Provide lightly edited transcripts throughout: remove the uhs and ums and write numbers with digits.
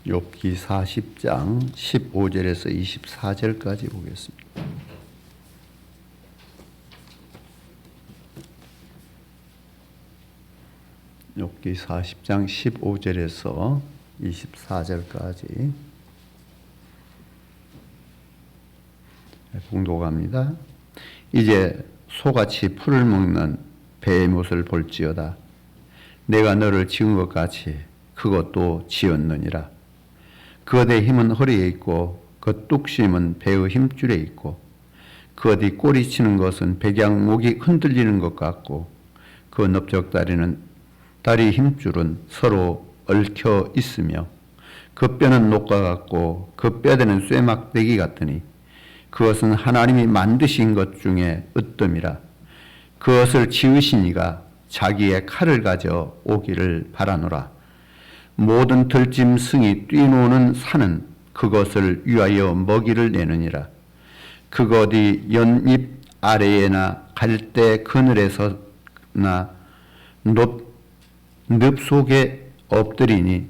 욥기 40장 15절에서 24절까지 보겠습니다. 욥기 40장 15절에서 24절까지 봉독합니다. 이제 소같이 풀을 먹는 배의 못을 볼지어다. 내가 너를 지은 것 같이 그것도 지었느니라. 그것의 힘은 허리에 있고 그 뚝심은 배의 힘줄에 있고 그것이 꼬리치는 것은 백양목이 흔들리는 것 같고 그 넓적다리는 다리 힘줄은 서로 얽혀 있으며 그 뼈는 녹과 같고 그 뼈대는 쇠막대기 같으니 그것은 하나님이 만드신 것 중에 으뜸이라. 그것을 지으신 이가 자기의 칼을 가져 오기를 바라노라. 모든 들짐승이 뛰노는 산은 그것을 위하여 먹이를 내느니라. 그것이 연잎 아래에나 갈대 그늘에서나 늪 속에 엎드리니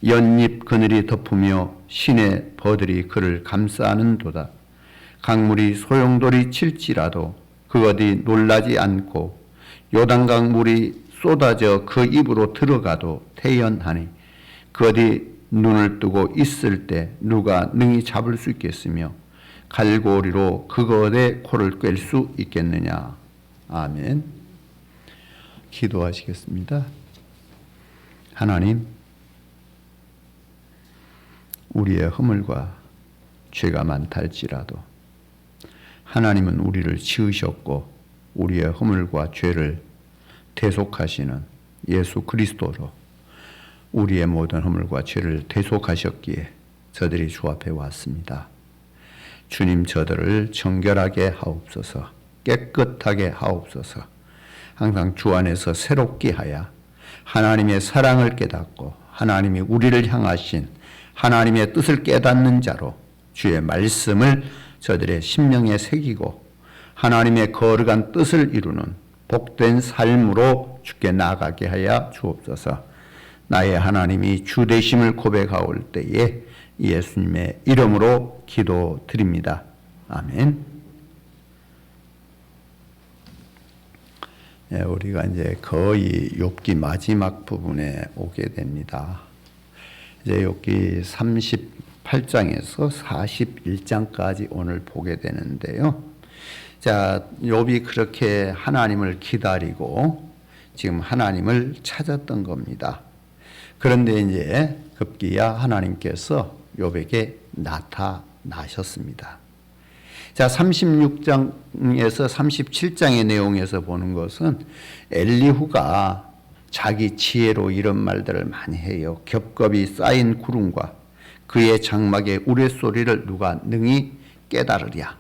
연잎 그늘이 덮으며 시내 버들이 그를 감싸는도다. 강물이 소용돌이 칠지라도 그것이 놀라지 않고 요단강 물이 쏟아져 그 입으로 들어가도 태연하니 그것이 눈을 뜨고 있을 때 누가 능히 잡을 수 있겠으며 갈고리로 그것의 코를 꿰 수 있겠느냐. 아멘. 기도하시겠습니다. 하나님, 우리의 허물과 죄가 많달지라도 하나님은 우리를 지으셨고 우리의 허물과 죄를 대속하시는 예수 그리스도로 우리의 모든 허물과 죄를 대속하셨기에 저들이 주 앞에 왔습니다. 주님, 저들을 정결하게 하옵소서, 깨끗하게 하옵소서. 항상 주 안에서 새롭게 하여 하나님의 사랑을 깨닫고 하나님이 우리를 향하신 하나님의 뜻을 깨닫는 자로 주의 말씀을 저들의 심령에 새기고 하나님의 거룩한 뜻을 이루는 복된 삶으로 주께 나아가게 하여 주옵소서. 나의 하나님이 주 되심을 고백하올 때에 예수님의 이름으로 기도드립니다. 아멘. 네, 우리가 이제 거의 욥기 마지막 부분에 오게 됩니다. 이제 욥기 38장에서 41장까지 오늘 보게 되는데요. 자, 욥이 그렇게 하나님을 기다리고 지금 하나님을 찾았던 겁니다. 그런데 이제 급기야 하나님께서 욥에게 나타나셨습니다. 자, 36장에서 37장의 내용에서 보는 것은 엘리후가 자기 지혜로 이런 말들을 많이 해요. 겹겹이 쌓인 구름과 그의 장막의 우레소리를 누가 능히 깨달으랴.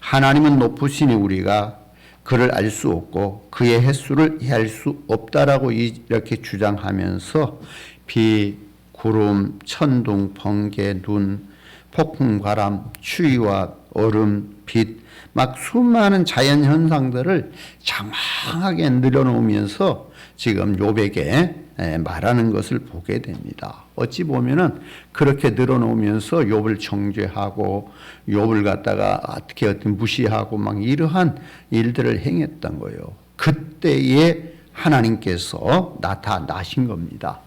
하나님은 높으시니 우리가 그를 알 수 없고 그의 횟수를 헤아릴 수 없다라고 이렇게 주장하면서 비, 구름, 천둥, 번개, 눈, 폭풍, 바람, 추위와 얼음, 빛, 막 수많은 자연 현상들을 장황하게 늘어놓으면서 지금 욥에게 말하는 것을 보게 됩니다. 어찌 보면은 그렇게 늘어놓으면서 욥을 정죄하고 욥을 갖다가 어떻게 무시하고 막 이러한 일들을 행했던 거예요. 그때에 하나님께서 나타나신 겁니다.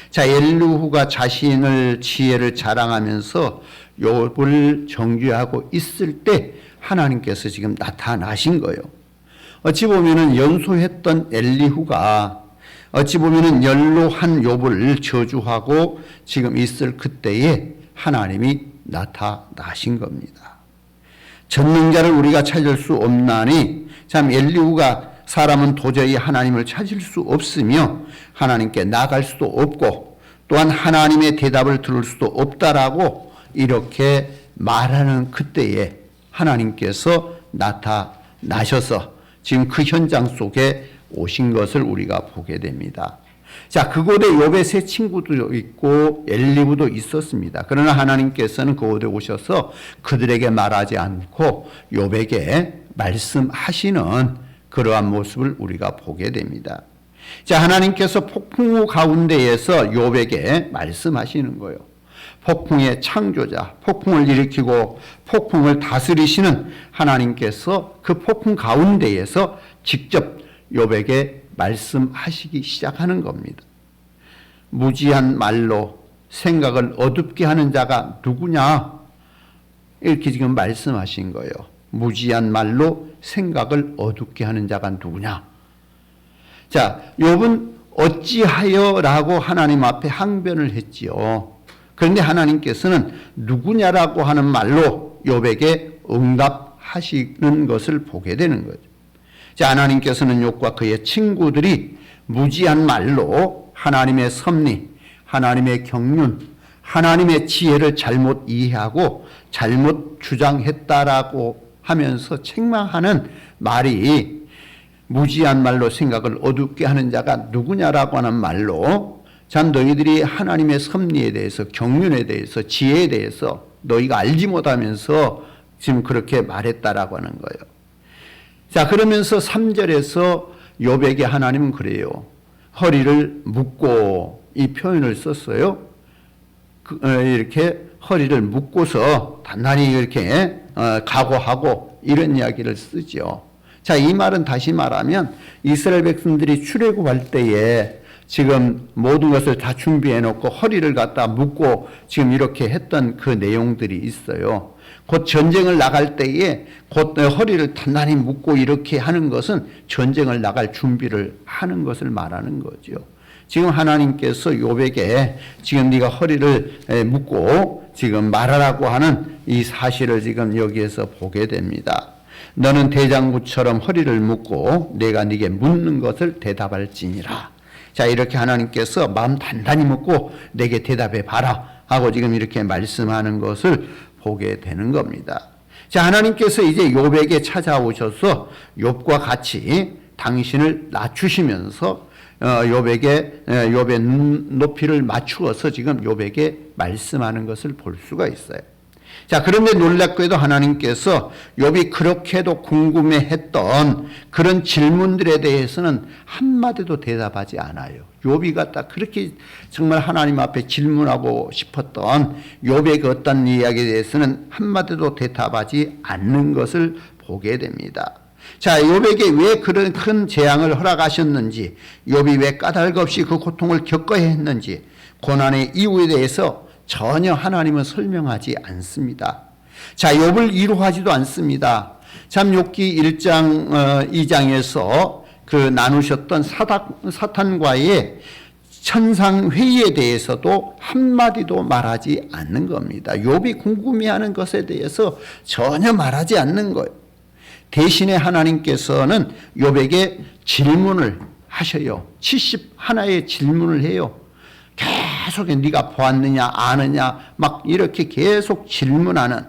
자, 엘리후가 자신을 지혜를 자랑하면서 욥을 정죄하고 있을 때 하나님께서 지금 나타나신 거예요. 어찌 보면은 연소했던 엘리후가 어찌 보면은 연로한 욥을 저주하고 지금 있을 그때에 하나님이 나타나신 겁니다. 전능자를 우리가 찾을 수 없나니 참 엘리후가 사람은 도저히 하나님을 찾을 수 없으며 하나님께 나갈 수도 없고 또한 하나님의 대답을 들을 수도 없다라고 이렇게 말하는 그때에 하나님께서 나타나셔서 지금 그 현장 속에 오신 것을 우리가 보게 됩니다. 자, 그곳에 욥의 세 친구도 있고 엘리후도 있었습니다. 그러나 하나님께서는 그곳에 오셔서 그들에게 말하지 않고 욥에게 말씀하시는 그러한 모습을 우리가 보게 됩니다. 자, 하나님께서 폭풍우 가운데에서 욥에게 말씀하시는 거예요. 폭풍의 창조자, 폭풍을 일으키고 폭풍을 다스리시는 하나님께서 그 폭풍 가운데에서 직접 욥에게 말씀하시기 시작하는 겁니다. 무지한 말로 생각을 어둡게 하는 자가 누구냐? 이렇게 지금 말씀하신 거예요. 무지한 말로 생각을 어둡게 하는 자가 누구냐? 자, 욥은 어찌하여라고 하나님 앞에 항변을 했지요. 그런데 하나님께서는 누구냐라고 하는 말로 욥에게 응답하시는 것을 보게 되는 거죠. 자, 하나님께서는 욥과 그의 친구들이 무지한 말로 하나님의 섭리, 하나님의 경륜, 하나님의 지혜를 잘못 이해하고 잘못 주장했다라고 하면서 책망하는 말이 무지한 말로 생각을 어둡게 하는 자가 누구냐라고 하는 말로 참 너희들이 하나님의 섭리에 대해서 경륜에 대해서 지혜에 대해서 너희가 알지 못하면서 지금 그렇게 말했다라고 하는 거예요. 자, 그러면서 3절에서 욥에게 하나님은 그래요. 허리를 묶고 이 표현을 썼어요. 이렇게 허리를 묶고서 단단히 이렇게 각오하고 이런 이야기를 쓰죠. 자, 이 말은 다시 말하면 이스라엘 백성들이 출애굽할 때에 지금 모든 것을 다 준비해 놓고 허리를 갖다 묶고 지금 이렇게 했던 그 내용들이 있어요. 곧 전쟁을 나갈 때에 곧 허리를 단단히 묶고 이렇게 하는 것은 전쟁을 나갈 준비를 하는 것을 말하는 거죠. 지금 하나님께서 욥에게 지금 네가 허리를 묶고 지금 말하라고 하는 이 사실을 지금 여기에서 보게 됩니다. 너는 대장구처럼 허리를 묶고 내가 네게 묻는 것을 대답할지니라. 자, 이렇게 하나님께서 마음 단단히 묶고 내게 대답해 봐라 하고 지금 이렇게 말씀하는 것을 보게 되는 겁니다. 자, 하나님께서 이제 욥에게 찾아오셔서 욥과 같이 당신을 낮추시면서 욥의 눈높이를 맞추어서 지금 욥에게 말씀하는 것을 볼 수가 있어요. 자, 그런데 놀랍게도 하나님께서 욥이 그렇게도 궁금해했던 그런 질문들에 대해서는 한마디도 대답하지 않아요. 욥이 갖다 그렇게 정말 하나님 앞에 질문하고 싶었던 욥의 그 어떤 이야기에 대해서는 한마디도 대답하지 않는 것을 보게 됩니다. 자, 욥에게 왜 그런 큰 재앙을 허락하셨는지, 욥이 왜 까닭 없이 그 고통을 겪어야 했는지, 고난의 이유에 대해서 전혀 하나님은 설명하지 않습니다. 자, 욥을 위로하지도 않습니다. 참 욥기 1장 2장에서 그 나누셨던 사탄과의 천상회의에 대해서도 한마디도 말하지 않는 겁니다. 욥이 궁금해하는 것에 대해서 전혀 말하지 않는 거예요. 대신에 하나님께서는 욥에게 질문을 하셔요. 71의 질문을 해요. 계속 네가 보았느냐 아느냐 막 이렇게 계속 질문하는,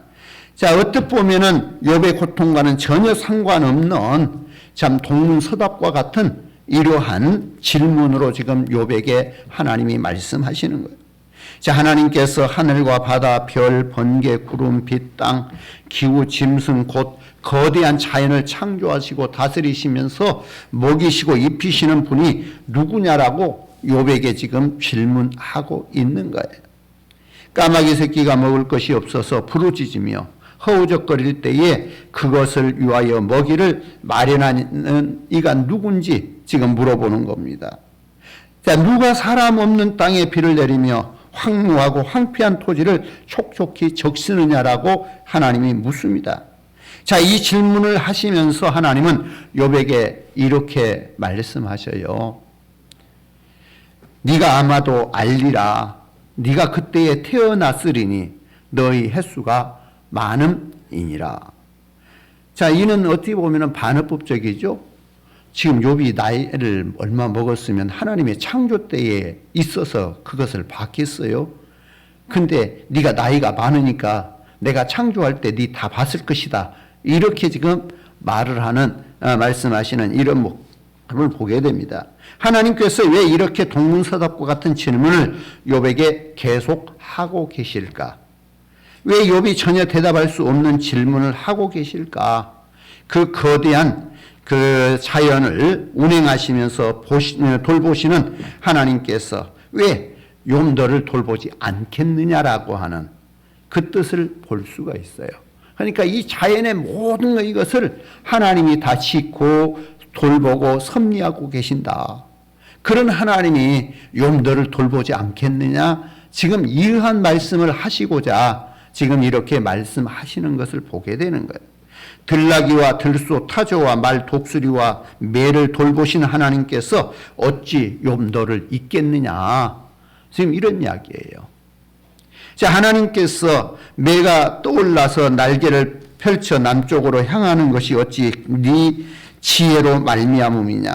자, 어떻게 보면은 욥의 고통과는 전혀 상관없는 참 동문서답과 같은 이러한 질문으로 지금 욥에게 하나님이 말씀하시는 거예요. 자, 하나님께서 하늘과 바다, 별, 번개, 구름, 빛, 땅, 기후, 짐승 곧 거대한 자연을 창조하시고 다스리시면서 먹이시고 입히시는 분이 누구냐라고 욥에게 지금 질문하고 있는 거예요. 까마귀 새끼가 먹을 것이 없어서 부르짖으며 허우적거릴 때에 그것을 위하여 먹이를 마련하는 이가 누군지 지금 물어보는 겁니다. 자, 누가 사람 없는 땅에 비를 내리며 황무하고 황폐한 토지를 촉촉히 적시느냐라고 하나님이 묻습니다. 자, 이 질문을 하시면서 하나님은 욥에게 이렇게 말씀하셔요. 네가 아마도 알리라. 네가 그때에 태어났으리니 너희 횟수가 많음이니라. 자, 이는 어떻게 보면 반어법적이죠. 지금 욥이 나이를 얼마 먹었으면 하나님의 창조 때에 있어서 그것을 봤겠어요. 근데 네가 나이가 많으니까 내가 창조할 때 네 다 봤을 것이다. 이렇게 지금 말을 하는 말씀하시는 이런 모습을 보게 됩니다. 하나님께서 왜 이렇게 동문서답과 같은 질문을 욥에게 계속 하고 계실까? 왜 욥이 전혀 대답할 수 없는 질문을 하고 계실까? 그 거대한 그 자연을 운행하시면서 돌보시는 하나님께서 왜 욥 너를 돌보지 않겠느냐라고 하는 그 뜻을 볼 수가 있어요. 그러니까 이 자연의 모든 이것을 하나님이 다 싣고 돌보고 섭리하고 계신다. 그런 하나님이 욥 너를 돌보지 않겠느냐? 지금 이러한 말씀을 하시고자 지금 이렇게 말씀하시는 것을 보게 되는 거예요. 들나귀와 들소, 타조와 말, 독수리와 매를 돌보신 하나님께서 어찌 욥 너를 잊겠느냐? 지금 이런 이야기예요. 자, 하나님께서 매가 떠올라서 날개를 펼쳐 남쪽으로 향하는 것이 어찌 네 지혜로 말미암음이냐?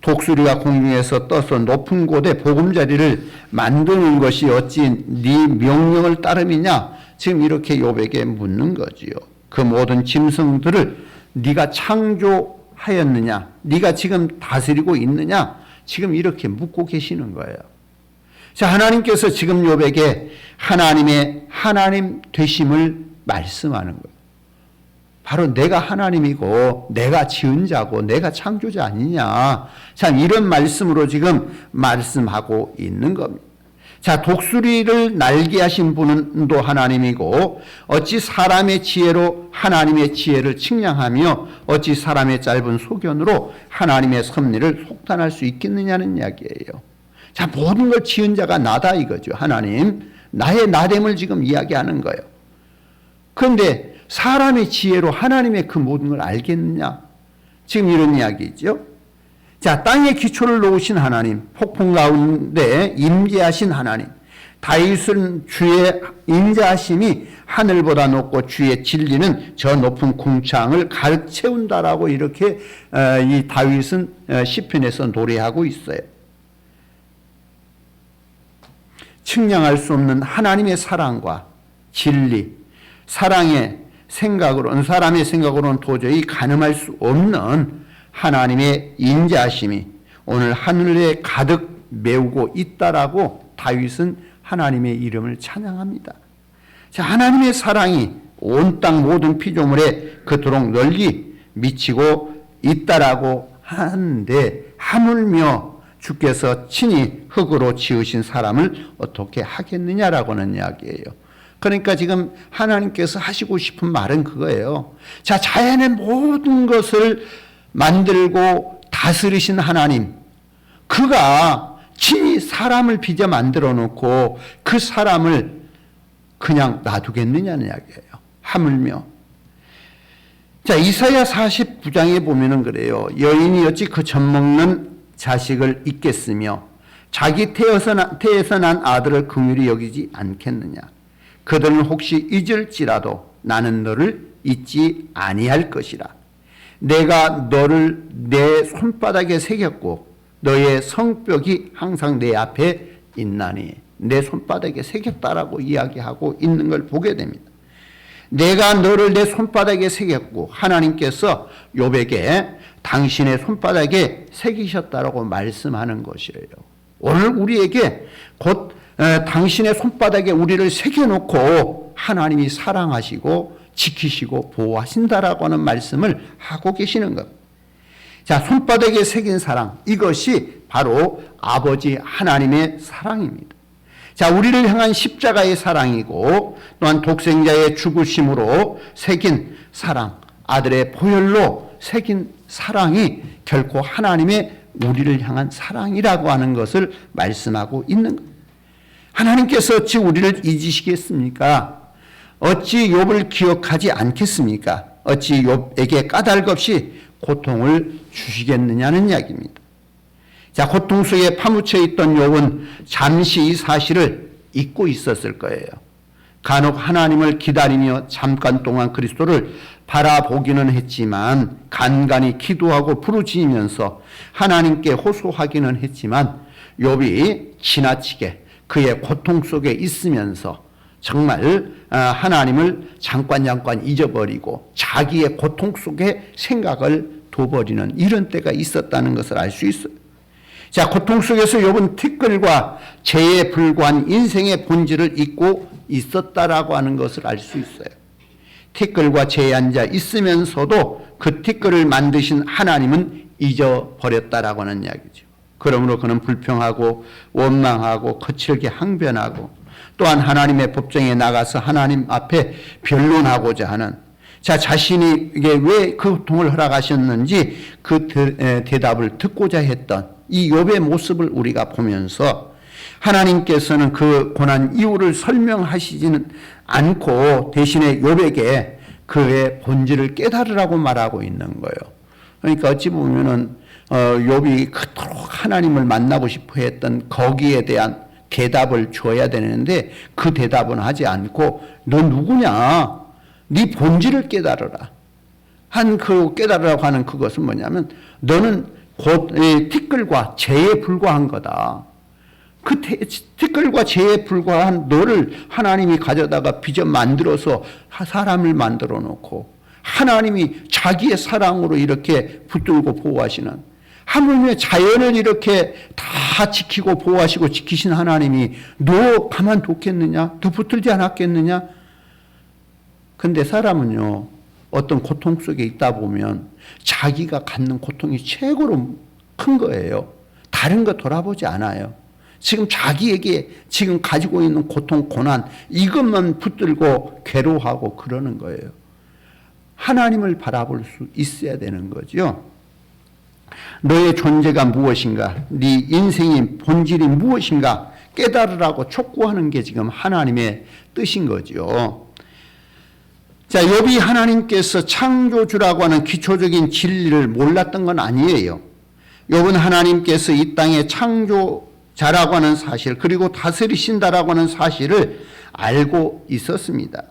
독수리가 공중에서 떠서 높은 곳에 보금자리를 만드는 것이 어찌 네 명령을 따름이냐? 지금 이렇게 욥에게 묻는 거지요. 그 모든 짐승들을 네가 창조하였느냐? 네가 지금 다스리고 있느냐? 지금 이렇게 묻고 계시는 거예요. 자, 하나님께서 지금 욥에게 하나님의 하나님 되심을 말씀하는 거예요. 바로 내가 하나님이고 내가 지은 자고 내가 창조자 아니냐. 참 이런 말씀으로 지금 말씀하고 있는 겁니다. 자, 독수리를 날게 하신 분은 또 하나님이고 어찌 사람의 지혜로 하나님의 지혜를 측량하며 어찌 사람의 짧은 소견으로 하나님의 섭리를 속단할 수 있겠느냐는 이야기예요. 자, 모든 걸 지은 자가 나다 이거죠. 하나님, 나의 나됨을 지금 이야기하는 거예요. 그런데 사람의 지혜로 하나님의 그 모든 걸 알겠느냐? 지금 이런 이야기죠. 자, 땅에 기초를 놓으신 하나님, 폭풍 가운데 임재하신 하나님, 다윗은 주의 임재하심이 하늘보다 높고 주의 진리는 저 높은 궁창을 가득 채운다라고 이렇게 이 다윗은 시편에서 노래하고 있어요. 측량할 수 없는 하나님의 사랑과 진리, 사랑의 생각으로는 사람의 생각으로는 도저히 가늠할 수 없는 하나님의 인자하심이 오늘 하늘에 가득 메우고 있다라고 다윗은 하나님의 이름을 찬양합니다. 자, 하나님의 사랑이 온 땅 모든 피조물에 그토록 널리 미치고 있다라고 하는데 하물며 주께서 친히 흙으로 지으신 사람을 어떻게 하겠느냐라고는 이야기예요. 그러니까 지금 하나님께서 하시고 싶은 말은 그거예요. 자, 자연의 모든 것을 만들고 다스리신 하나님, 그가 친히 사람을 빚어 만들어 놓고 그 사람을 그냥 놔두겠느냐는 이야기예요. 하물며. 자, 이사야 49장에 보면은 그래요. 여인이 어찌 그 젖먹는 자식을 잊겠으며 자기 태에서 난 아들을 긍휼히 여기지 않겠느냐. 그들은 혹시 잊을지라도 나는 너를 잊지 아니할 것이라. 내가 너를 내 손바닥에 새겼고 너의 성벽이 항상 내 앞에 있나니. 내 손바닥에 새겼다라고 이야기하고 있는 걸 보게 됩니다. 내가 너를 내 손바닥에 새겼고 하나님께서 욥에게 당신의 손바닥에 새기셨다라고 말씀하는 것이에요. 오늘 우리에게 곧 당신의 손바닥에 우리를 새겨놓고 하나님이 사랑하시고 지키시고 보호하신다라고 하는 말씀을 하고 계시는 것. 자, 손바닥에 새긴 사랑, 이것이 바로 아버지 하나님의 사랑입니다. 자, 우리를 향한 십자가의 사랑이고 또한 독생자의 죽으심으로 새긴 사랑, 아들의 보혈로 새긴 사랑이 결코 하나님의 우리를 향한 사랑이라고 하는 것을 말씀하고 있는 것. 하나님께서 어찌 우리를 잊으시겠습니까? 어찌 욥을 기억하지 않겠습니까? 어찌 욥에게 까닭 없이 고통을 주시겠느냐는 이야기입니다. 자, 고통 속에 파묻혀 있던 욥은 잠시 이 사실을 잊고 있었을 거예요. 간혹 하나님을 기다리며 잠깐 동안 그리스도를 바라보기는 했지만 간간히 기도하고 부르짖으면서 하나님께 호소하기는 했지만 욥이 지나치게 그의 고통 속에 있으면서 정말 하나님을 잠깐 잊어버리고 자기의 고통 속에 생각을 둬버리는 이런 때가 있었다는 것을 알 수 있어요. 자, 고통 속에서 욥은 티끌과 재에 불과한 인생의 본질을 잊고 있었다라고 하는 것을 알 수 있어요. 티끌과 재에 앉아 있으면서도 그 티끌을 만드신 하나님은 잊어버렸다라고 하는 이야기죠. 그러므로 그는 불평하고 원망하고 거칠게 항변하고 또한 하나님의 법정에 나가서 하나님 앞에 변론하고자 하는 자신이 이게 왜 그 고통을 허락하셨는지 그 대답을 듣고자 했던 이 욥의 모습을 우리가 보면서 하나님께서는 그 고난 이유를 설명하시지는 않고 대신에 욥에게 그의 본질을 깨달으라고 말하고 있는 거예요. 그러니까 어찌 보면은 욥이 그토록 하나님을 만나고 싶어 했던 거기에 대한 대답을 줘야 되는데 그 대답은 하지 않고 너 누구냐? 네 본질을 깨달으라. 그 깨달으라고 하는 그것은 뭐냐면 너는 곧 티끌과 재에 불과한 거다. 그 티끌과 재에 불과한 너를 하나님이 가져다가 빚어 만들어서 사람을 만들어 놓고 하나님이 자기의 사랑으로 이렇게 붙들고 보호하시는 하물며 자연을 이렇게 다 지키고 보호하시고 지키신 하나님이 너 가만뒀겠느냐? 너 붙들지 않았겠느냐? 근데 사람은요, 어떤 고통 속에 있다 보면 자기가 갖는 고통이 최고로 큰 거예요. 다른 거 돌아보지 않아요. 지금 자기에게 지금 가지고 있는 고통, 고난 이것만 붙들고 괴로워하고 그러는 거예요. 하나님을 바라볼 수 있어야 되는 거죠. 너의 존재가 무엇인가? 네 인생의 본질이 무엇인가? 깨달으라고 촉구하는 게 지금 하나님의 뜻인 거죠. 자, 욥이 하나님께서 창조주라고 하는 기초적인 진리를 몰랐던 건 아니에요. 욥은 하나님께서 이 땅의 창조자라고 하는 사실 그리고 다스리신다라고 하는 사실을 알고 있었습니다.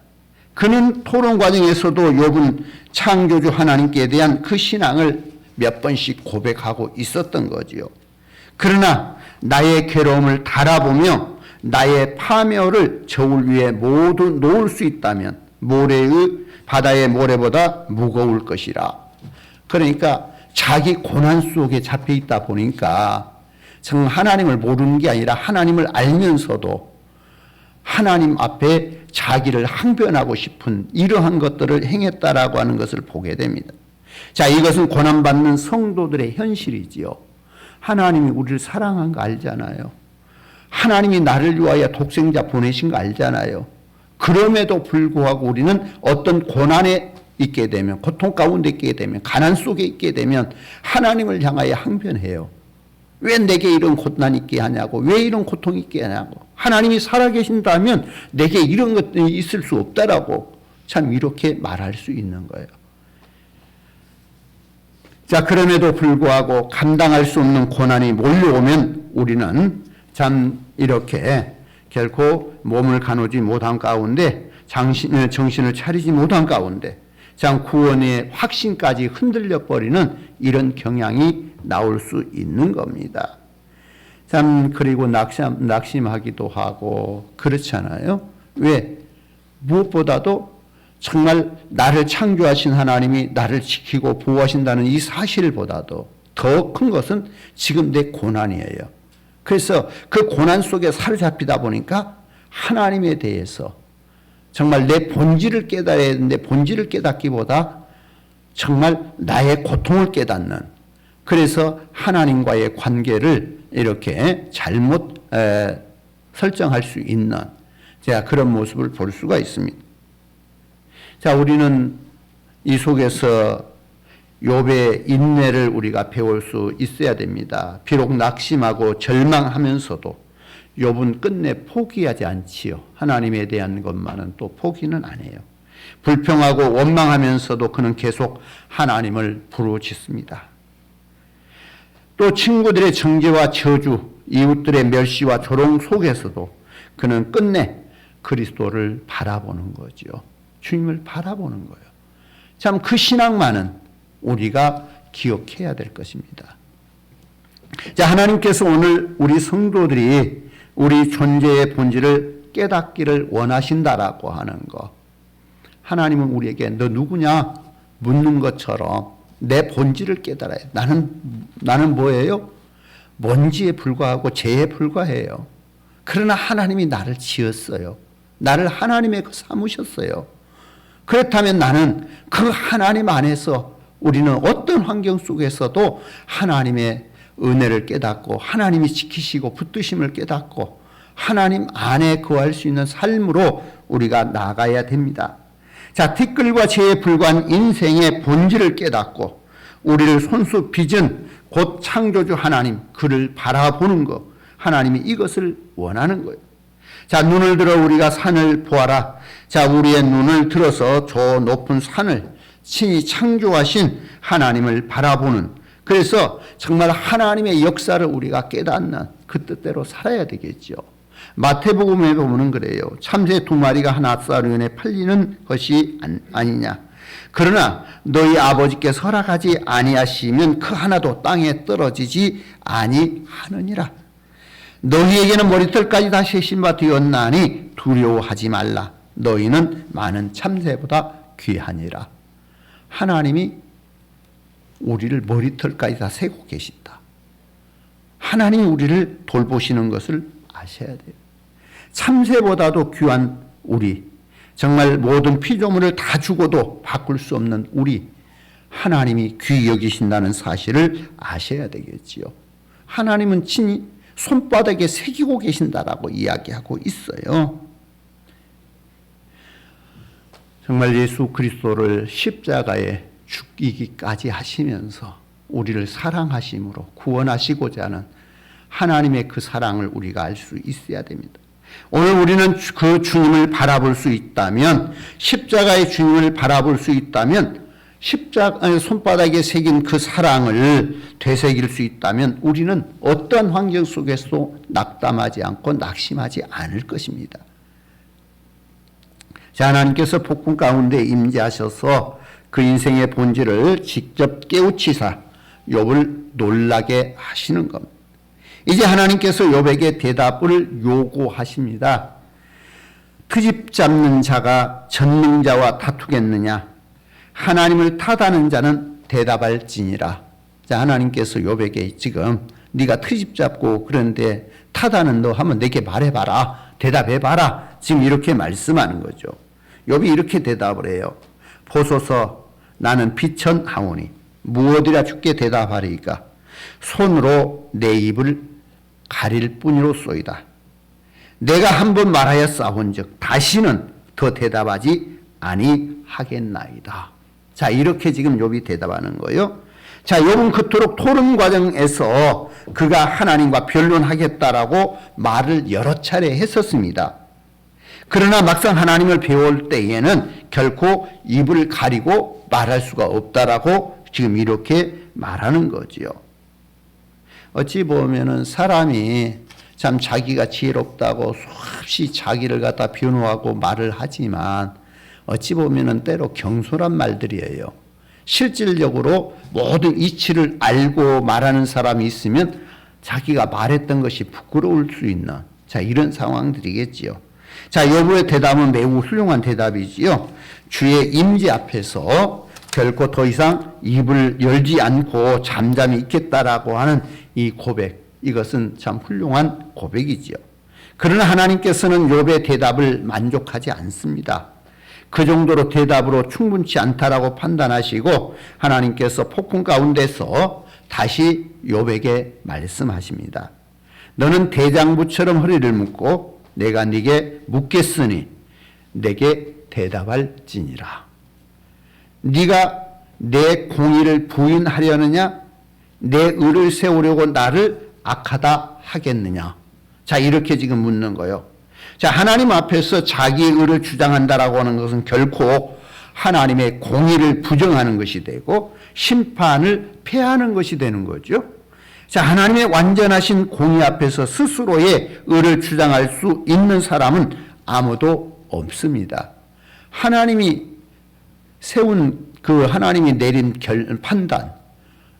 그는 토론 과정에서도 욥은 창조주 하나님께 대한 그 신앙을 몇 번씩 고백하고 있었던 거지요. 그러나 나의 괴로움을 달아보며 나의 파멸을 저울 위에 모두 놓을 수 있다면 바다의 모래보다 무거울 것이라. 그러니까 자기 고난 속에 잡혀 있다 보니까 정 하나님을 모르는 게 아니라 하나님을 알면서도 하나님 앞에 자기를 항변하고 싶은 이러한 것들을 행했다라고 하는 것을 보게 됩니다. 자, 이것은 고난받는 성도들의 현실이지요. 하나님이 우리를 사랑한 거 알잖아요. 하나님이 나를 위하여 독생자 보내신 거 알잖아요. 그럼에도 불구하고 우리는 어떤 고난에 있게 되면, 고통 가운데 있게 되면, 가난 속에 있게 되면 하나님을 향하여 항변해요. 왜 내게 이런 고난이 있게 하냐고, 왜 이런 고통이 있게 하냐고. 하나님이 살아계신다면 내게 이런 것들이 있을 수 없다라고 참 이렇게 말할 수 있는 거예요. 자, 그럼에도 불구하고 감당할 수 없는 고난이 몰려오면 우리는 참 이렇게 결코 몸을 가누지 못한 가운데 정신을 차리지 못한 가운데 참 구원의 확신까지 흔들려 버리는 이런 경향이 나올 수 있는 겁니다. 참 그리고 낙심하기도 하고 그렇잖아요. 왜? 무엇보다도 정말 나를 창조하신 하나님이 나를 지키고 보호하신다는 이 사실보다도 더 큰 것은 지금 내 고난이에요. 그래서 그 고난 속에 사로잡히다 보니까 하나님에 대해서 정말 내 본질을 깨달아야 되는데 본질을 깨닫기보다 정말 나의 고통을 깨닫는, 그래서 하나님과의 관계를 이렇게 잘못 설정할 수 있는 제가 그런 모습을 볼 수가 있습니다. 자, 우리는 이 속에서 욥의 인내를 우리가 배울 수 있어야 됩니다. 비록 낙심하고 절망하면서도 욥은 끝내 포기하지 않지요. 하나님에 대한 것만은 또 포기는 안 해요. 불평하고 원망하면서도 그는 계속 하나님을 부르짖습니다. 또 친구들의 정죄와 저주, 이웃들의 멸시와 조롱 속에서도 그는 끝내 그리스도를 바라보는 거죠. 주님을 바라보는 거예요. 참 그 신앙만은 우리가 기억해야 될 것입니다. 자, 하나님께서 오늘 우리 성도들이 우리 존재의 본질을 깨닫기를 원하신다라고 하는 것. 하나님은 우리에게 너 누구냐 묻는 것처럼 내 본질을 깨달아야 돼. 나는 뭐예요? 먼지에 불과하고 재에 불과해요. 그러나 하나님이 나를 지었어요. 나를 하나님의 삼으셨어요. 그렇다면 나는 그 하나님 안에서 우리는 어떤 환경 속에서도 하나님의 은혜를 깨닫고 하나님이 지키시고 붙드심을 깨닫고 하나님 안에 거할 수 있는 삶으로 우리가 나가야 됩니다. 자, 티끌과 재에 불과한 인생의 본질을 깨닫고 우리를 손수 빚은 곧 창조주 하나님 그를 바라보는 것, 하나님이 이것을 원하는 거예요. 자, 눈을 들어 우리가 산을 보아라. 자, 우리의 눈을 들어서 저 높은 산을 친히 창조하신 하나님을 바라보는, 그래서 정말 하나님의 역사를 우리가 깨닫는 그 뜻대로 살아야 되겠죠. 마태복음에 보면 그래요. 참새 2마리가 하나 쌀은에 팔리는 것이 아니냐. 그러나 너희 아버지께서 허락하지 아니하시면 그 하나도 땅에 떨어지지 아니하느니라. 너희에게는 머리털까지 다 세신 바 되었나니 두려워하지 말라. 너희는 많은 참새보다 귀하니라. 하나님이 우리를 머리털까지 다 세고 계신다. 하나님이 우리를 돌보시는 것을 아셔야 돼요. 참새보다도 귀한 우리, 정말 모든 피조물을 다 주고도 바꿀 수 없는 우리, 하나님이 귀히 여기신다는 사실을 아셔야 되겠지요. 하나님은 친히 손바닥에 새기고 계신다라고 이야기하고 있어요. 정말 예수 그리스도를 십자가에 죽이기까지 하시면서 우리를 사랑하심으로 구원하시고자 하는 하나님의 그 사랑을 우리가 알 수 있어야 됩니다. 오늘 우리는 그 주님을 바라볼 수 있다면, 십자가의 주님을 바라볼 수 있다면, 십자가의 손바닥에 새긴 그 사랑을 되새길 수 있다면 우리는 어떤 환경 속에서도 낙담하지 않고 낙심하지 않을 것입니다. 자, 하나님께서 복음 가운데 임재하셔서 그 인생의 본질을 직접 깨우치사 욥을 놀라게 하시는 겁니다. 이제 하나님께서 욥에게 대답을 요구하십니다. 트집 잡는 자가 전능자와 다투겠느냐? 하나님을 탓하는 자는 대답할지니라. 자, 하나님께서 욥에게 지금 네가 트집 잡고 그런데 탓하는 너 하면 내게 말해봐라. 대답해봐라. 지금 이렇게 말씀하는 거죠. 욥이 이렇게 대답을 해요. 보소서 나는 비천하오니 무엇이라 주께 대답하리이까? 손으로 내 입을 가릴 뿐이로소이다. 내가 한번 말하였사온즉 다시는 더 대답하지 아니하겠나이다. 자, 이렇게 지금 욥이 대답하는 거예요. 자, 욥은 그토록 토론 과정에서 그가 하나님과 변론하겠다라고 말을 여러 차례 했었습니다. 그러나 막상 하나님을 배울 때에는 결코 입을 가리고 말할 수가 없다라고 지금 이렇게 말하는 거지요. 어찌 보면은 사람이 참 자기가 지혜롭다고 수없이 자기를 갖다 변호하고 말을 하지만 어찌 보면은 때로 경솔한 말들이에요. 실질적으로 모든 이치를 알고 말하는 사람이 있으면 자기가 말했던 것이 부끄러울 수 있는, 자, 이런 상황들이겠지요. 자, 욥의 대답은 매우 훌륭한 대답이지요. 주의 임재 앞에서 결코 더 이상 입을 열지 않고 잠잠히 있겠다라고 하는 이 고백, 이것은 참 훌륭한 고백이지요. 그러나 하나님께서는 욥의 대답을 만족하지 않습니다. 그 정도로 대답으로 충분치 않다라고 판단하시고 하나님께서 폭풍 가운데서 다시 욥에게 말씀하십니다. 너는 대장부처럼 허리를 묶고 내가 네게 묻겠으니 내게 대답할지니라. 네가 내 공의를 부인하려느냐? 내 의를 세우려고 나를 악하다 하겠느냐? 자, 이렇게 지금 묻는 거예요. 자, 하나님 앞에서 자기의 의를 주장한다라고 하는 것은 결코 하나님의 공의를 부정하는 것이 되고 심판을 패하는 것이 되는 거죠. 자, 하나님의 완전하신 공의 앞에서 스스로의 의를 주장할 수 있는 사람은 아무도 없습니다. 하나님이 세운 그 하나님이 내린 판단,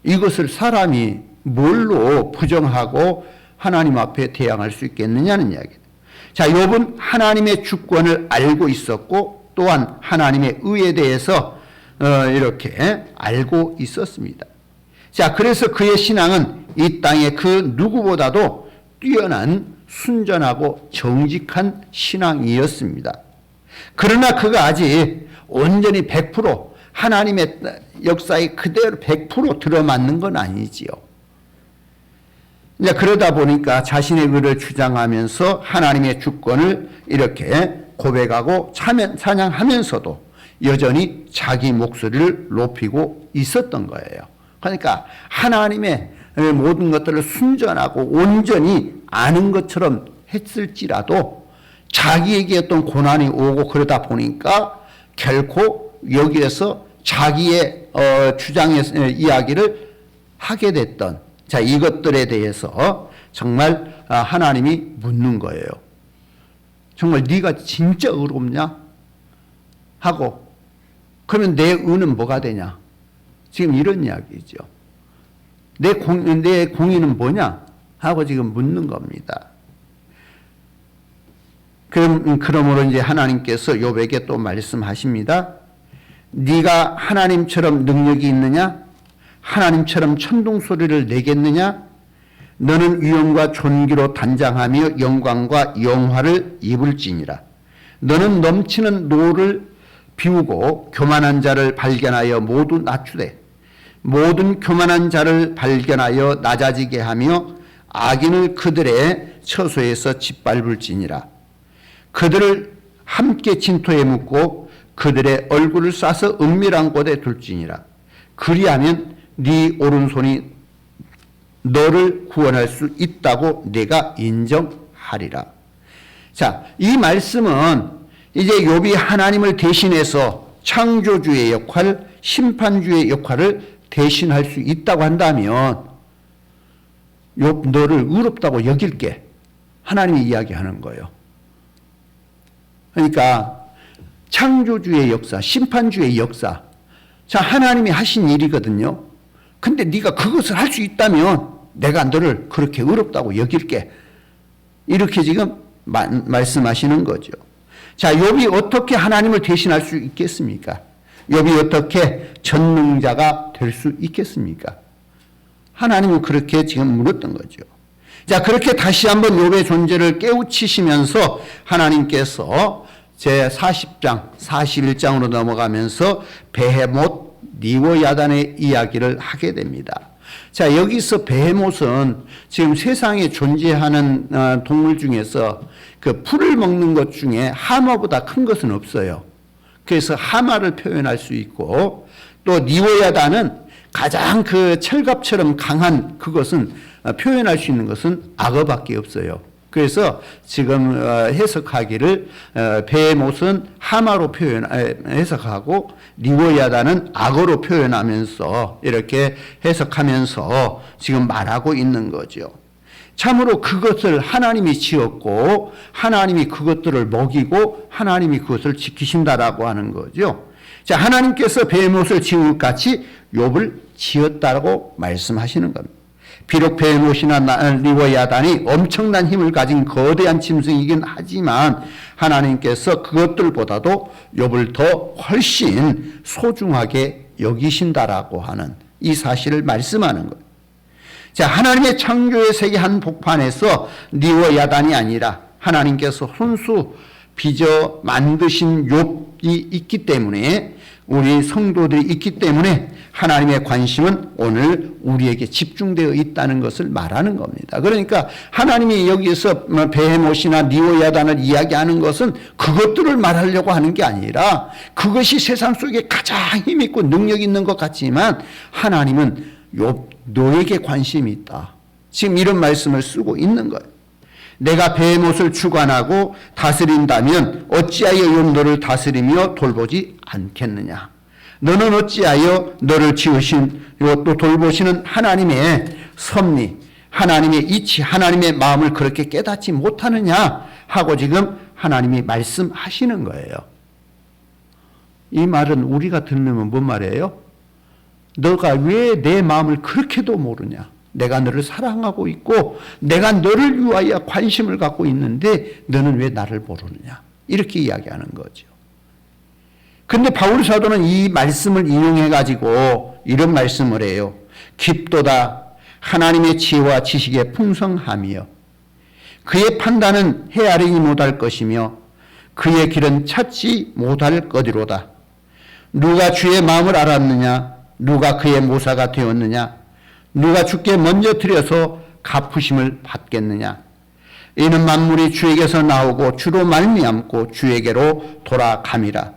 이것을 사람이 뭘로 부정하고 하나님 앞에 대항할 수 있겠느냐는 이야기입니다. 자, 욥은 하나님의 주권을 알고 있었고 또한 하나님의 의에 대해서 이렇게 알고 있었습니다. 자, 그래서 그의 신앙은 이 땅의 그 누구보다도 뛰어난 순전하고 정직한 신앙이었습니다. 그러나 그가 아직 온전히 100% 하나님의 역사에 그대로 100% 들어맞는 건 아니지요. 이제 그러다 보니까 자신의 의를 주장하면서 하나님의 주권을 이렇게 고백하고 찬양하면서도 여전히 자기 목소리를 높이고 있었던 거예요. 그러니까 하나님의 모든 것들을 순전하고 온전히 아는 것처럼 했을지라도 자기에게 어떤 고난이 오고 그러다 보니까 결코 여기에서 자기의 주장의 이야기를 하게 됐던, 자, 이것들에 대해서 정말 하나님이 묻는 거예요. 정말 네가 진짜 의롭냐? 하고, 그러면 내 의는 뭐가 되냐? 지금 이런 이야기죠. 내 공의는 뭐냐? 하고 지금 묻는 겁니다. 그러므로 이제 하나님께서 욥에게 또 말씀하십니다. 네가 하나님처럼 능력이 있느냐? 하나님처럼 천둥 소리를 내겠느냐? 너는 위엄과 존귀로 단장하며 영광과 영화를 입을지니라. 너는 넘치는 노를 비우고 교만한 자를 발견하여 모두 낮추되 모든 교만한 자를 발견하여 낮아지게 하며 악인을 그들의 처소에서 짓밟을지니라. 그들을 함께 진토에 묻고 그들의 얼굴을 싸서 은밀한 곳에 둘지니라. 그리하면 네 오른손이 너를 구원할 수 있다고 내가 인정하리라. 자, 이 말씀은 이제 욥이 하나님을 대신해서 창조주의 역할, 심판주의 역할을 대신할 수 있다고 한다면 욥 너를 의롭다고 여길게, 하나님이 이야기하는 거예요. 그러니까 창조주의 역사, 심판주의 역사, 자, 하나님이 하신 일이거든요. 근데 네가 그것을 할 수 있다면 내가 너를 그렇게 의롭다고 여길게, 이렇게 지금 말씀하시는 거죠. 자, 욥이 어떻게 하나님을 대신할 수 있겠습니까? 욥이 어떻게 전능자가 될 수 있겠습니까? 하나님은 그렇게 지금 물었던 거죠. 자, 그렇게 다시 한번 욥의 존재를 깨우치시면서 하나님께서 제 40장, 41장으로 넘어가면서 베헤못, 니오야단의 이야기를 하게 됩니다. 자, 여기서 베헤못은 지금 세상에 존재하는 동물 중에서 그 풀을 먹는 것 중에 하마보다 큰 것은 없어요. 그래서 하마를 표현할 수 있고, 또 니오야단은 가장 그 철갑처럼 강한 그것은 표현할 수 있는 것은 악어밖에 없어요. 그래서 지금 해석하기를 베헤못은 하마로 해석하고 니오야단은 악어로 표현하면서 이렇게 해석하면서 지금 말하고 있는 거죠. 참으로 그것을 하나님이 지었고 하나님이 그것들을 먹이고 하나님이 그것을 지키신다라고 하는 거죠. 자, 하나님께서 베헤못을 지을 같이 욥을 지었다고 말씀하시는 겁니다. 비록 베헤못이나 니오야단이 엄청난 힘을 가진 거대한 짐승이긴 하지만 하나님께서 그것들보다도 욥을 더 훨씬 소중하게 여기신다라고 하는 이 사실을 말씀하는 거예요. 자, 하나님의 창조의 세계 한복판에서 니오야단이 아니라 하나님께서 손수 빚어 만드신 욥이 있기 때문에, 우리 성도들이 있기 때문에 하나님의 관심은 오늘 우리에게 집중되어 있다는 것을 말하는 겁니다. 그러니까 하나님이 여기서 베헤못이나 니오야단을 이야기하는 것은 그것들을 말하려고 하는 게 아니라, 그것이 세상 속에 가장 힘있고 능력 있는 것 같지만 하나님은 욥 너에게 관심이 있다, 지금 이런 말씀을 쓰고 있는 거예요. 내가 베헤못을 주관하고 다스린다면 어찌하여 욥 너를 다스리며 돌보지 않겠느냐. 너는 어찌하여 너를 지으신 또 돌보시는 하나님의 섭리, 하나님의 이치, 하나님의 마음을 그렇게 깨닫지 못하느냐 하고 지금 하나님이 말씀하시는 거예요. 이 말은 우리가 들으면 뭔 말이에요? 너가 왜 내 마음을 그렇게도 모르냐? 내가 너를 사랑하고 있고 내가 너를 위하여 관심을 갖고 있는데 너는 왜 나를 모르느냐? 이렇게 이야기하는 거죠. 근데 바울 사도는 이 말씀을 인용해 가지고 이런 말씀을 해요. 깊도다 하나님의 지혜와 지식의 풍성함이여 그의 판단은 헤아리지 못할 것이며 그의 길은 찾지 못할 거리로다. 누가 주의 마음을 알았느냐? 누가 그의 모사가 되었느냐? 누가 주께 먼저 드려서 갚으심을 받겠느냐. 이는 만물이 주에게서 나오고 주로 말미암고 주에게로 돌아감이라.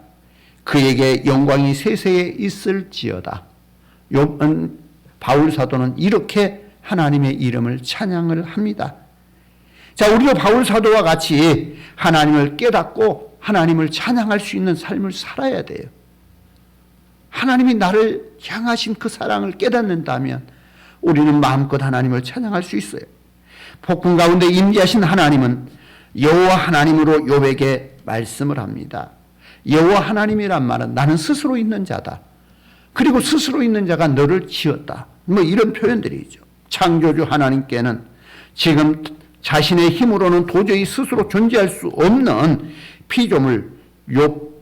그에게 영광이 세세에 있을지어다. 바울 사도는 이렇게 하나님의 이름을 찬양을 합니다. 자, 우리도 바울 사도와 같이 하나님을 깨닫고 하나님을 찬양할 수 있는 삶을 살아야 돼요. 하나님이 나를 향하신 그 사랑을 깨닫는다면 우리는 마음껏 하나님을 찬양할 수 있어요. 폭풍 가운데 임재하신 하나님은 여호와 하나님으로 욥에게 말씀을 합니다. 여호와 하나님이란 말은 나는 스스로 있는 자다. 그리고 스스로 있는 자가 너를 지었다. 뭐 이런 표현들이죠. 창조주 하나님께는 지금 자신의 힘으로는 도저히 스스로 존재할 수 없는 피조물 욥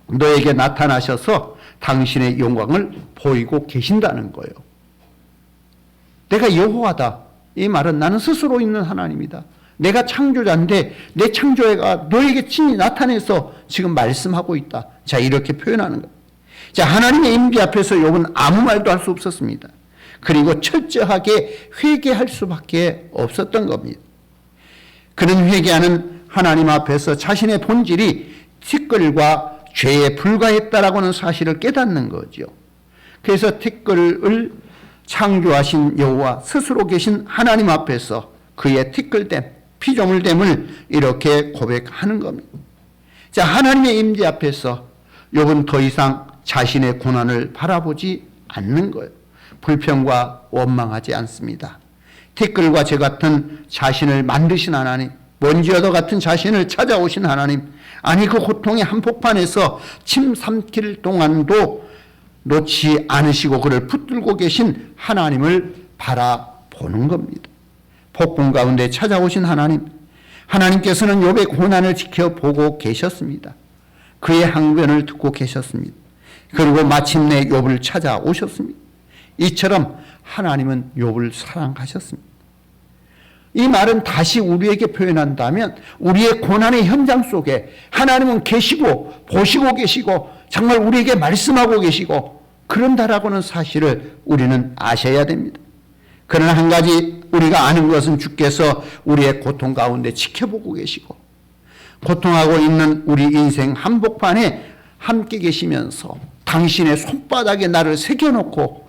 너에게 나타나셔서 당신의 영광을 보이고 계신다는 거예요. 내가 여호와다. 이 말은 나는 스스로 있는 하나님이다. 내가 창조자인데 내 창조해가 너에게 친히 나타내서 지금 말씀하고 있다. 자, 이렇게 표현하는 거예요. 자, 하나님의 임재 앞에서 욥은 아무 말도 할 수 없었습니다. 그리고 철저하게 회개할 수밖에 없었던 겁니다. 그는 회개하는 하나님 앞에서 자신의 본질이 티끌과 죄에 불과했다라고는 사실을 깨닫는 거죠. 그래서 티끌을 창조하신 여호와 스스로 계신 하나님 앞에서 그의 티끌됨, 피조물됨을 이렇게 고백하는 겁니다. 자, 하나님의 임재 앞에서 욥은 더 이상 자신의 고난을 바라보지 않는 거예요. 불평과 원망하지 않습니다. 티끌과 저 같은 자신을 만드신 하나님, 먼지어도 같은 자신을 찾아오신 하나님, 아니 그 고통의 한복판에서 침 삼킬 동안도 놓지 않으시고 그를 붙들고 계신 하나님을 바라보는 겁니다. 폭풍 가운데 찾아오신 하나님, 하나님께서는 욥의 고난을 지켜보고 계셨습니다. 그의 항변을 듣고 계셨습니다. 그리고 마침내 욥을 찾아오셨습니다. 이처럼 하나님은 욥을 사랑하셨습니다. 이 말은 다시 우리에게 표현한다면 우리의 고난의 현장 속에 하나님은 계시고 보시고 계시고 정말 우리에게 말씀하고 계시고 그런다라고는 사실을 우리는 아셔야 됩니다. 그러나 한 가지 우리가 아는 것은 주께서 우리의 고통 가운데 지켜보고 계시고 고통하고 있는 우리 인생 한복판에 함께 계시면서 당신의 손바닥에 나를 새겨놓고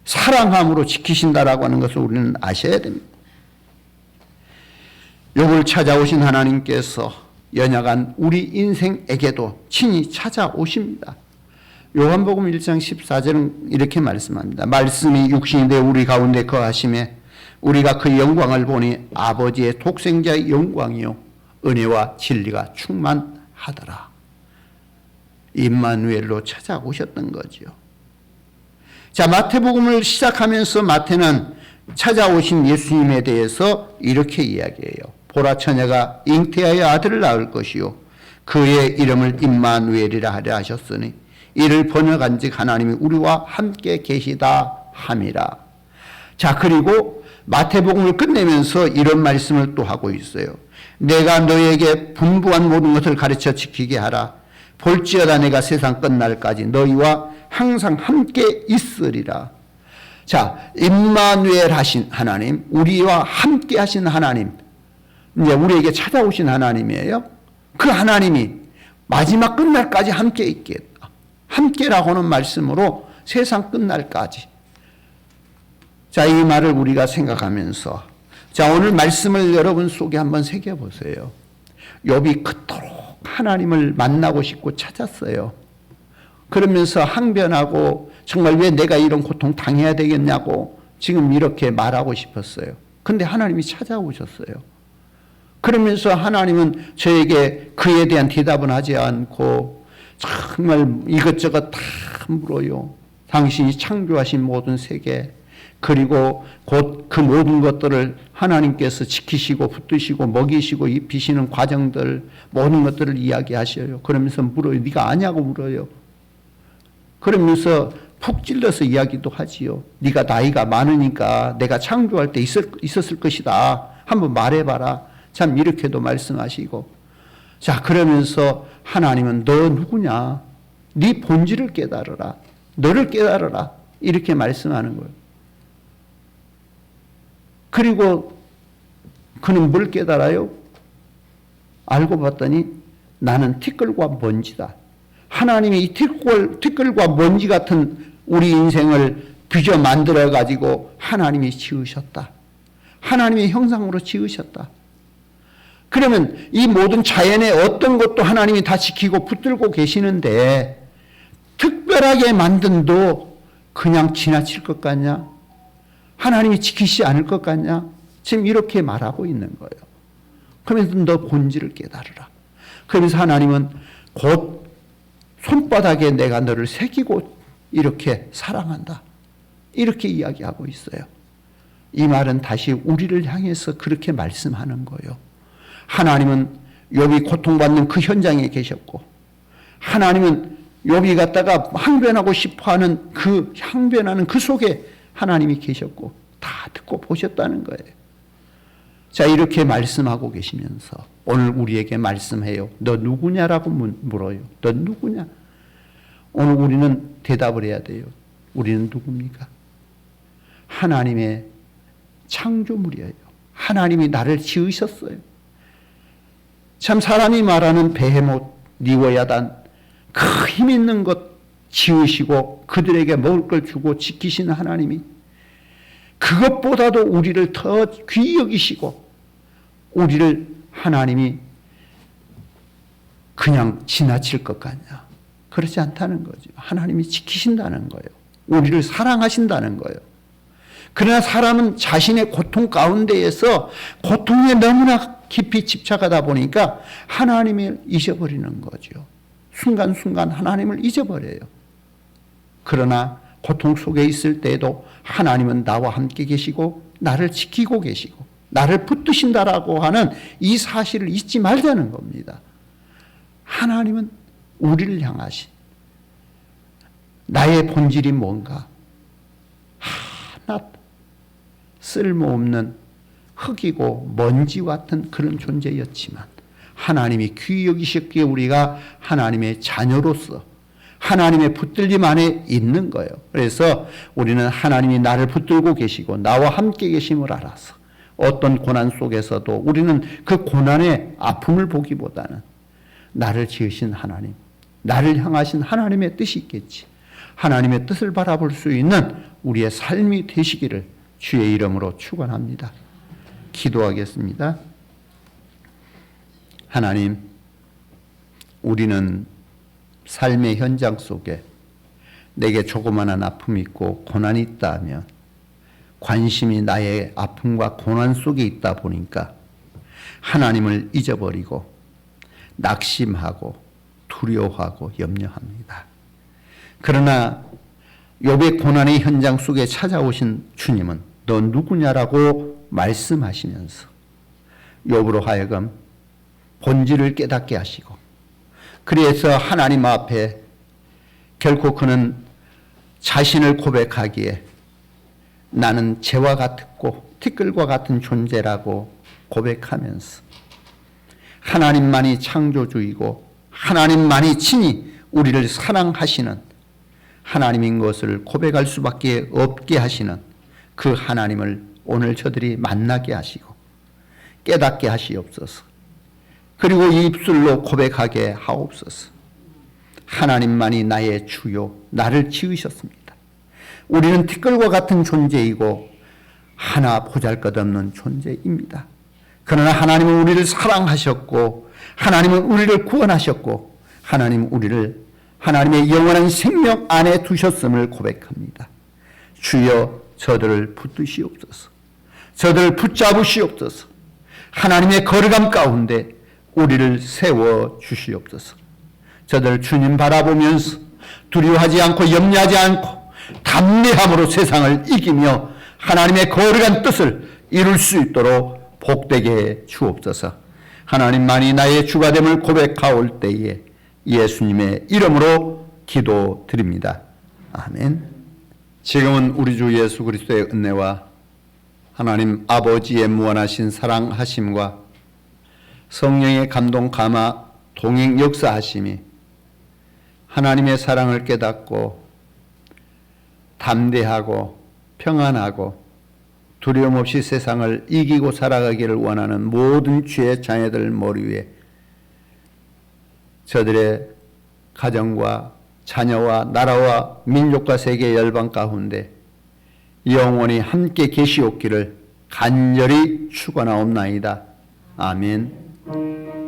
사랑함으로 지키신다라고 하는 것을 우리는 아셔야 됩니다. 욥을 찾아오신 하나님께서 연약한 우리 인생에게도 친히 찾아오십니다. 요한복음 1장 14절은 이렇게 말씀합니다. 말씀이 육신이 되어 우리 가운데 거하심에 우리가 그 영광을 보니 아버지의 독생자의 영광이요 은혜와 진리가 충만하더라. 임마누엘로 찾아오셨던 거죠. 자, 마태복음을 시작하면서 마태는 찾아오신 예수님에 대해서 이렇게 이야기해요. 보라, 처녀가 잉태하여 아들을 낳을 것이요 그의 이름을 임마누엘이라 하려 하셨으니 이를 번역한즉 하나님이 우리와 함께 계시다 함이라. 자, 그리고 마태복음을 끝내면서 이런 말씀을 또 하고 있어요. 내가 너에게 분부한 모든 것을 가르쳐 지키게 하라. 볼지어다 내가 세상 끝날까지 너희와 항상 함께 있으리라. 자, 임마누엘 하신 하나님, 우리와 함께 하신 하나님, 이제 우리에게 찾아오신 하나님이에요. 그 하나님이 마지막 끝날까지 함께 있겠다. 함께라고는 말씀으로 세상 끝날까지. 자, 이 말을 우리가 생각하면서 자, 오늘 말씀을 여러분 속에 한번 새겨보세요. 욥이 그토록 하나님을 만나고 싶고 찾았어요. 그러면서 항변하고 정말 왜 내가 이런 고통 당해야 되겠냐고 지금 이렇게 말하고 싶었어요. 근데 하나님이 찾아오셨어요. 그러면서 하나님은 저에게 그에 대한 대답은 하지 않고 정말 이것저것 다 물어요. 당신이 창조하신 모든 세계 그리고 곧 그 모든 것들을 하나님께서 지키시고 붙드시고 먹이시고 입히시는 과정들 모든 것들을 이야기하셔요. 그러면서 물어요. 네가 아냐고 물어요. 그러면서 푹 찔러서 이야기도 하지요. 네가 나이가 많으니까 내가 창조할 때 있었을 것이다. 한번 말해봐라. 참 이렇게도 말씀하시고 자, 그러면서 하나님은 너 누구냐? 네 본질을 깨달으라. 너를 깨달으라. 이렇게 말씀하는 거예요. 그리고 그는 뭘 깨달아요? 알고 봤더니 나는 티끌과 먼지다. 하나님이 이 티끌과 먼지 같은 우리 인생을 빚어 만들어 가지고 하나님이 지으셨다. 하나님의 형상으로 지으셨다. 그러면 이 모든 자연의 어떤 것도 하나님이 다 지키고 붙들고 계시는데 특별하게 만든도 그냥 지나칠 것 같냐? 하나님이 지키지 않을 것 같냐? 지금 이렇게 말하고 있는 거예요. 그러면서 너 본질을 깨달으라. 그러면서 하나님은 곧 손바닥에 내가 너를 새기고 이렇게 사랑한다. 이렇게 이야기하고 있어요. 이 말은 다시 우리를 향해서 그렇게 말씀하는 거예요. 하나님은 욥이 고통받는 그 현장에 계셨고, 하나님은 욥이 갖다가 항변하고 싶어하는 그 항변하는 그 속에 하나님이 계셨고 다 듣고 보셨다는 거예요. 자, 이렇게 말씀하고 계시면서 오늘 우리에게 말씀해요. 너 누구냐라고 물어요. 너 누구냐? 오늘 우리는 대답을 해야 돼요. 우리는 누굽니까? 하나님의 창조물이에요. 하나님이 나를 지으셨어요. 참 사람이 말하는 베헤못, 리워야단, 그 힘 있는 것 지으시고 그들에게 먹을 걸 주고 지키시는 하나님이 그것보다도 우리를 더 귀히 여기시고 우리를 하나님이 그냥 지나칠 것 같냐? 그렇지 않다는 거죠. 하나님이 지키신다는 거예요. 우리를 사랑하신다는 거예요. 그러나 사람은 자신의 고통 가운데에서 고통에 너무나 깊이 집착하다 보니까 하나님을 잊어버리는 거죠. 순간순간 하나님을 잊어버려요. 그러나 고통 속에 있을 때에도 하나님은 나와 함께 계시고 나를 지키고 계시고 나를 붙드신다라고 하는 이 사실을 잊지 말자는 겁니다. 하나님은 우리를 향하신 나의 본질이 뭔가? 하나 쓸모없는 흙이고 먼지 같은 그런 존재였지만 하나님이 귀히 여기셨기에 우리가 하나님의 자녀로서 하나님의 붙들림 안에 있는 거예요. 그래서 우리는 하나님이 나를 붙들고 계시고 나와 함께 계심을 알아서 어떤 고난 속에서도 우리는 그 고난의 아픔을 보기보다는 나를 지으신 하나님, 나를 향하신 하나님의 뜻이 있겠지. 하나님의 뜻을 바라볼 수 있는 우리의 삶이 되시기를 주의 이름으로 축원합니다. 기도하겠습니다. 하나님, 우리는 삶의 현장 속에 내게 조그마한 아픔이 있고 고난이 있다 하면 관심이 나의 아픔과 고난 속에 있다 보니까 하나님을 잊어버리고 낙심하고 두려워하고 염려합니다. 그러나 욥의 고난의 현장 속에 찾아오신 주님은 너 누구냐라고 말씀하시면서 욥으로 하여금 본질을 깨닫게 하시고 그래서 하나님 앞에 결코 그는 자신을 고백하기에 나는 재와 같고 티끌과 같은 존재라고 고백하면서 하나님만이 창조주이고 하나님만이 친히 우리를 사랑하시는 하나님인 것을 고백할 수밖에 없게 하시는 그 하나님을 오늘 저들이 만나게 하시고 깨닫게 하시옵소서. 그리고 입술로 고백하게 하옵소서. 하나님만이 나의 주요, 나를 지으셨습니다. 우리는 티끌과 같은 존재이고 하나 보잘것없는 존재입니다. 그러나 하나님은 우리를 사랑하셨고 하나님은 우리를 구원하셨고 하나님은 우리를 하나님의 영원한 생명 안에 두셨음을 고백합니다. 주여 저들을 붙드시옵소서. 저들을 붙잡으시옵소서. 하나님의 거룩함 가운데 우리를 세워 주시옵소서. 저들 주님 바라보면서 두려워하지 않고 염려하지 않고 담대함으로 세상을 이기며 하나님의 거룩한 뜻을 이룰 수 있도록 복되게 해 주옵소서. 하나님만이 나의 주가 됨을 고백하올 때에 예수님의 이름으로 기도드립니다. 아멘. 지금은 우리 주 예수 그리스도의 은혜와 하나님 아버지의 무한하신 사랑하심과 성령의 감동 감화 동행 역사하심이 하나님의 사랑을 깨닫고 담대하고 평안하고 두려움 없이 세상을 이기고 살아가기를 원하는 모든 주의 자녀들 머리 위에 저들의 가정과 자녀와 나라와 민족과 세계 열방 가운데 영원히 함께 계시옵기를 간절히 축원하옵나이다. 아멘.